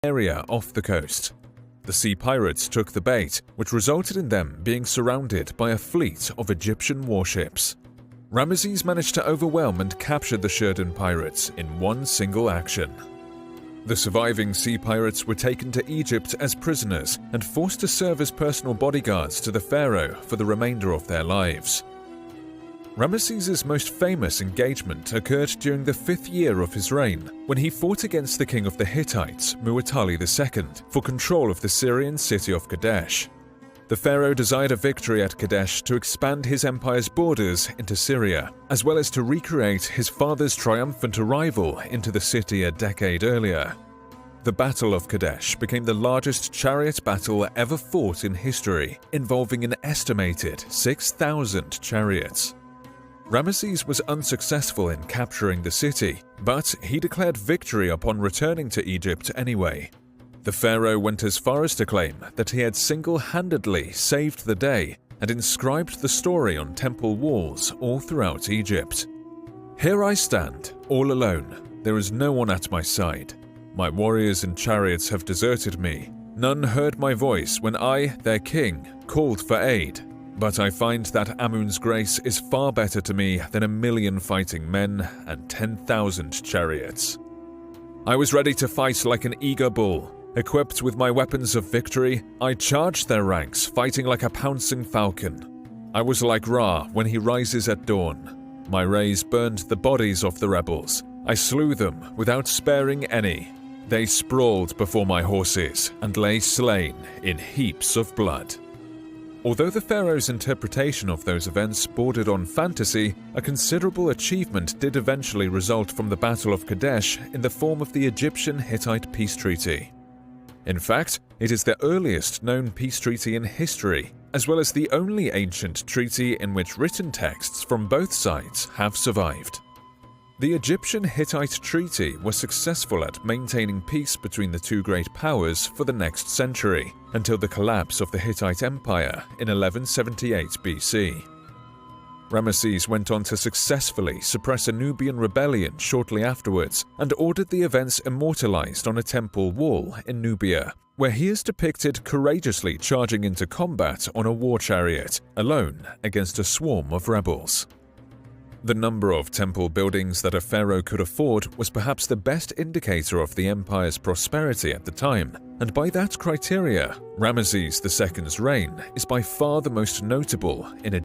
area off the coast. The sea pirates took the bait, which resulted in them being surrounded by a fleet of Egyptian warships. Ramesses managed to overwhelm and capture the Sheridan pirates in one single action. The surviving sea pirates were taken to Egypt as prisoners and forced to serve as personal bodyguards to the pharaoh for the remainder of their lives. Ramesses' most famous engagement occurred during the 5th year of his reign, when he fought against the king of the Hittites, Muwatalli II, for control of the Syrian city of Kadesh. The pharaoh desired a victory at Kadesh to expand his empire's borders into Syria, as well as to recreate his father's triumphant arrival into the city a decade earlier. The Battle of Kadesh became the largest chariot battle ever fought in history, involving an estimated 6,000 chariots. Ramesses was unsuccessful in capturing the city, but he declared victory upon returning to Egypt anyway. The pharaoh went as far as to claim that he had single-handedly saved the day and inscribed the story on temple walls all throughout Egypt. "Here I stand, all alone. There is no one at my side. My warriors and chariots have deserted me. None heard my voice when I, their king, called for aid. But I find that Amun's grace is far better to me than 1,000,000 fighting men and 10,000 chariots. I was ready to fight like an eager bull. Equipped with my weapons of victory, I charged their ranks, fighting like a pouncing falcon. I was like Ra when he rises at dawn. My rays burned the bodies of the rebels. I slew them without sparing any. They sprawled before my horses and lay slain in heaps of blood." Although the pharaoh's interpretation of those events bordered on fantasy, a considerable achievement did eventually result from the Battle of Kadesh in the form of the Egyptian-Hittite peace treaty. In fact, it is the earliest known peace treaty in history, as well as the only ancient treaty in which written texts from both sides have survived. The Egyptian-Hittite treaty was successful at maintaining peace between the two great powers for the next century, until the collapse of the Hittite Empire in 1178 BC. Ramesses went on to successfully suppress a Nubian rebellion shortly afterwards and ordered the events immortalized on a temple wall in Nubia, where he is depicted courageously charging into combat on a war chariot, alone against a swarm of rebels. The number of temple buildings that a pharaoh could afford was perhaps the best indicator of the empire's prosperity at the time, and by that criteria, Ramesses II's reign is by far the most notable in